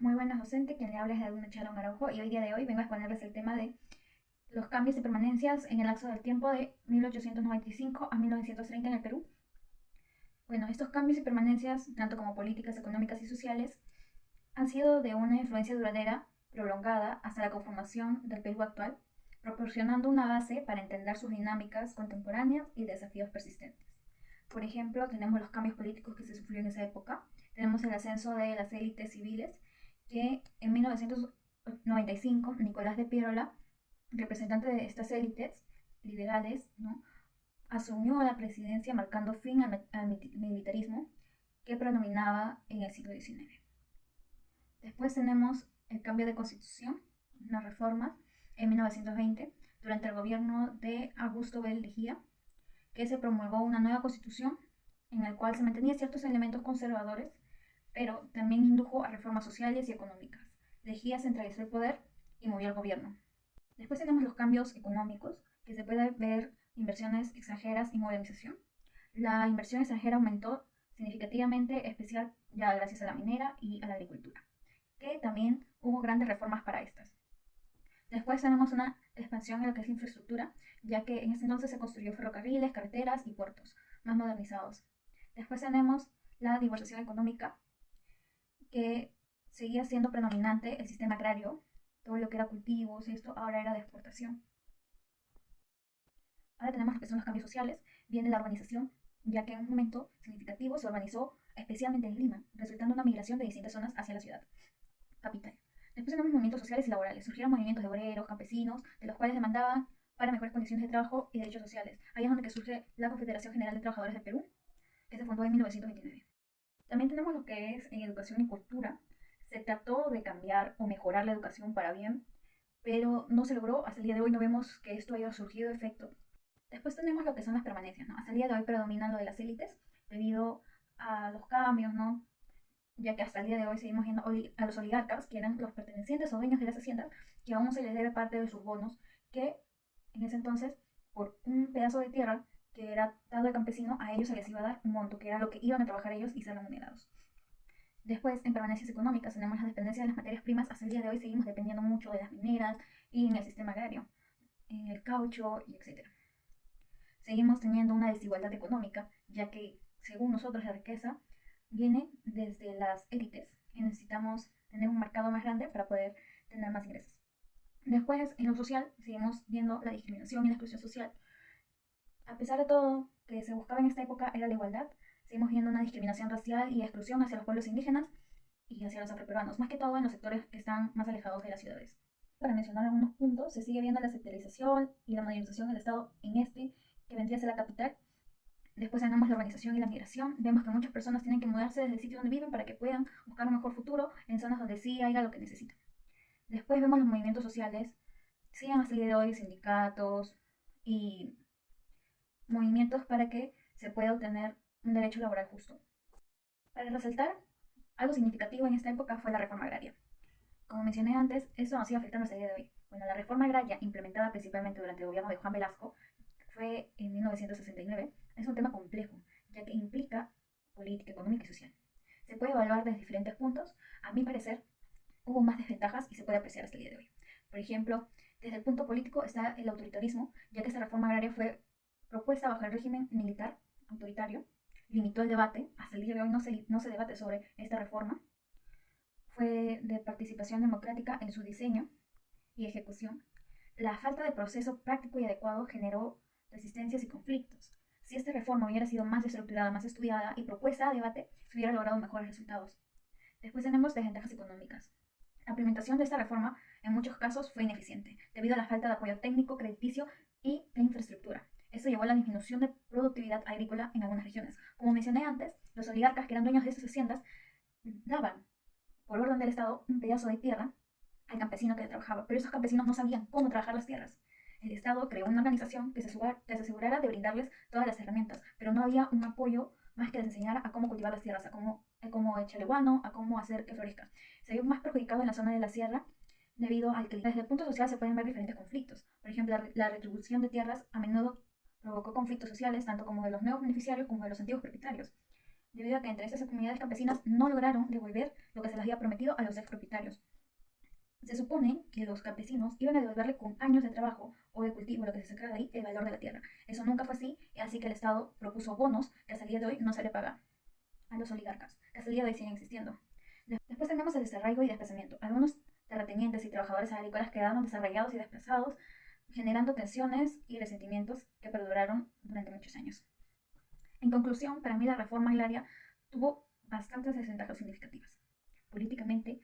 Muy buenas, docente. Quien le habla es Edwina Chalón Araujo y hoy día de hoy vengo a exponerles el tema de los cambios y permanencias en el lapso del tiempo de 1895 a 1930 en el Perú. Bueno, estos cambios y permanencias, tanto como políticas económicas y sociales, han sido de una influencia duradera, prolongada, hasta la conformación del Perú actual, proporcionando una base para entender sus dinámicas contemporáneas y desafíos persistentes. Por ejemplo, tenemos los cambios políticos que se sufrieron en esa época, tenemos el ascenso de las élites civiles, que en 1995 Nicolás de Piérola, representante de estas élites liberales, ¿no?, asumió la presidencia marcando fin al militarismo que predominaba en el siglo XIX. Después tenemos el cambio de constitución, una reforma en 1920 durante el gobierno de Augusto B. Leguía, que se promulgó una nueva constitución en la cual se mantenía ciertos elementos conservadores, pero también indujo a reformas sociales y económicas. Leguía centralizó el poder y movió al gobierno. Después tenemos los cambios económicos, que se puede ver inversiones extranjeras y modernización. La inversión extranjera aumentó significativamente, especial ya gracias a la minera y a la agricultura, que también hubo grandes reformas para estas. Después tenemos una expansión en lo que es la infraestructura, ya que en ese entonces se construyó ferrocarriles, carreteras y puertos más modernizados. Después tenemos la diversificación económica, que seguía siendo predominante el sistema agrario, todo lo que era cultivos, esto ahora era de exportación. Ahora tenemos lo que son los cambios sociales, viene la urbanización, ya que en un momento significativo se urbanizó especialmente en Lima, resultando una migración de distintas zonas hacia la ciudad capital. Después tenemos movimientos sociales y laborales. Surgieron movimientos de obreros, campesinos, de los cuales demandaban para mejores condiciones de trabajo y derechos sociales. Ahí es donde surge la Confederación General de Trabajadores del Perú, que se fundó en 1929. También tenemos lo que es en educación y cultura. Se trató de cambiar o mejorar la educación para bien, pero no se logró. Hasta el día de hoy no vemos que esto haya surgido efecto. Después tenemos lo que son las permanencias, ¿no? Hasta el día de hoy predominan lo de las élites debido a los cambios, ¿no? Ya que hasta el día de hoy seguimos viendo a los oligarcas, que eran los pertenecientes o dueños de las haciendas, que aún se les debe parte de sus bonos, que en ese entonces, por un pedazo de tierra que era dado al campesino, a ellos se les iba a dar un monto, que era lo que iban a trabajar ellos y ser remunerados. Después, en permanencias económicas, tenemos la dependencia de las materias primas. Hasta el día de hoy seguimos dependiendo mucho de las mineras y en el sistema agrario, en el caucho y etc. Seguimos teniendo una desigualdad económica, ya que, según nosotros, la riqueza viene desde las élites y necesitamos tener un mercado más grande para poder tener más ingresos. Después, en lo social, seguimos viendo la discriminación y la exclusión social. A pesar de todo que se buscaba en esta época era la igualdad, seguimos viendo una discriminación racial y exclusión hacia los pueblos indígenas y hacia los afroperuanos, más que todo en los sectores que están más alejados de las ciudades. Para mencionar algunos puntos, se sigue viendo la sectorización y la modernización del Estado en este, que vendría a ser la capital. Después tenemos la urbanización y la migración. Vemos que muchas personas tienen que mudarse desde el sitio donde viven para que puedan buscar un mejor futuro en zonas donde sí haya lo que necesitan. Después vemos los movimientos sociales. Siguen hasta el día de hoy sindicatos y movimientos para que se pueda obtener un derecho laboral justo. Para resaltar, algo significativo en esta época fue la reforma agraria. Como mencioné antes, eso nos sigue afectando hasta el día de hoy. Bueno, la reforma agraria, implementada principalmente durante el gobierno de Juan Velasco, fue en 1969, es un tema complejo, ya que implica política, económica y social. Se puede evaluar desde diferentes puntos. A mi parecer, hubo más desventajas y se puede apreciar hasta el día de hoy. Por ejemplo, desde el punto político está el autoritarismo, ya que esta reforma agraria fue propuesta bajo el régimen militar autoritario, limitó el debate. Hasta el día de hoy no se debate sobre esta reforma. Fue de participación democrática en su diseño y ejecución. La falta de proceso práctico y adecuado generó resistencias y conflictos. Si esta reforma hubiera sido más estructurada, más estudiada y propuesta a debate, se hubiera logrado mejores resultados. Después tenemos desventajas económicas. La implementación de esta reforma en muchos casos fue ineficiente, debido a la falta de apoyo técnico, crediticio y de infraestructura. Esto llevó a la disminución de productividad agrícola en algunas regiones. Como mencioné antes, los oligarcas que eran dueños de estas haciendas daban, por orden del Estado, un pedazo de tierra al campesino que trabajaba, pero esos campesinos no sabían cómo trabajar las tierras. El Estado creó una organización que se asegurara de brindarles todas las herramientas, pero no había un apoyo más que les enseñara a cómo cultivar las tierras, a cómo echarle guano, a cómo hacer que florezca. Se vio más perjudicado en la zona de la sierra debido al que desde el punto social se pueden ver diferentes conflictos. Por ejemplo, la retribución de tierras a menudo provocó conflictos sociales tanto como de los nuevos beneficiarios como de los antiguos propietarios. debido a que entre esas comunidades campesinas no lograron devolver lo que se les había prometido a los expropietarios. Se supone que los campesinos iban a devolverle con años de trabajo o de cultivo, lo que se sacara de ahí, el valor de la tierra. Eso nunca fue así, así que el Estado propuso bonos que hasta el día de hoy no se le paga a los oligarcas, que hasta el día de hoy siguen existiendo. Después tenemos el desarraigo y desplazamiento. Algunos terratenientes y trabajadores agrícolas quedaron desarraigados y desplazados, generando tensiones y resentimientos que perduraron durante muchos años. En conclusión, para mí la reforma agraria tuvo bastantes desventajas significativas. Políticamente,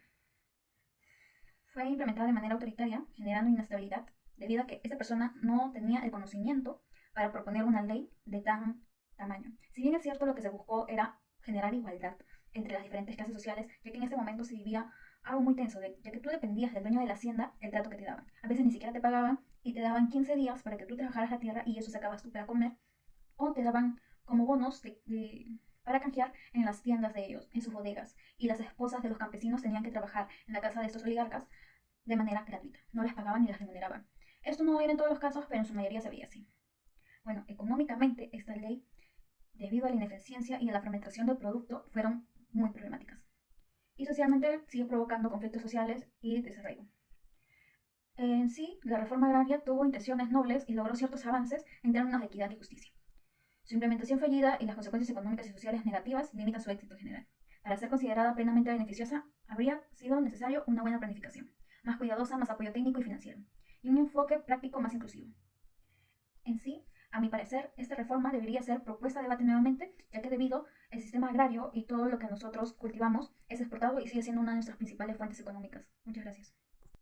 fue implementada de manera autoritaria, generando inestabilidad, debido a que esta persona no tenía el conocimiento para proponer una ley de tan tamaño. Si bien es cierto, lo que se buscó era generar igualdad entre las diferentes clases sociales, ya que en ese momento se vivía algo muy tenso, ya que tú dependías del dueño de la hacienda el trato que te daban. A veces ni siquiera te pagaban y te daban 15 días para que tú trabajaras la tierra y eso sacabas tú para comer, o te daban como bonos para canjear en las tiendas de ellos, en sus bodegas, y las esposas de los campesinos tenían que trabajar en la casa de estos oligarcas de manera gratuita, no les pagaban ni las remuneraban. Esto no era en todos los casos, pero en su mayoría se veía así. Bueno, económicamente esta ley, debido a la ineficiencia y a la fragmentación del producto, fueron muy problemáticas. Y socialmente sigue provocando conflictos sociales y desarraigo. En sí, la reforma agraria tuvo intenciones nobles y logró ciertos avances en términos de equidad y justicia. Su implementación fallida y las consecuencias económicas y sociales negativas limitan su éxito general. Para ser considerada plenamente beneficiosa, habría sido necesario una buena planificación, más cuidadosa, más apoyo técnico y financiero, y un enfoque práctico más inclusivo. En sí, a mi parecer, esta reforma debería ser propuesta a debate nuevamente, ya que debido al sistema agrario y todo lo que nosotros cultivamos es exportado y sigue siendo una de nuestras principales fuentes económicas. Muchas gracias.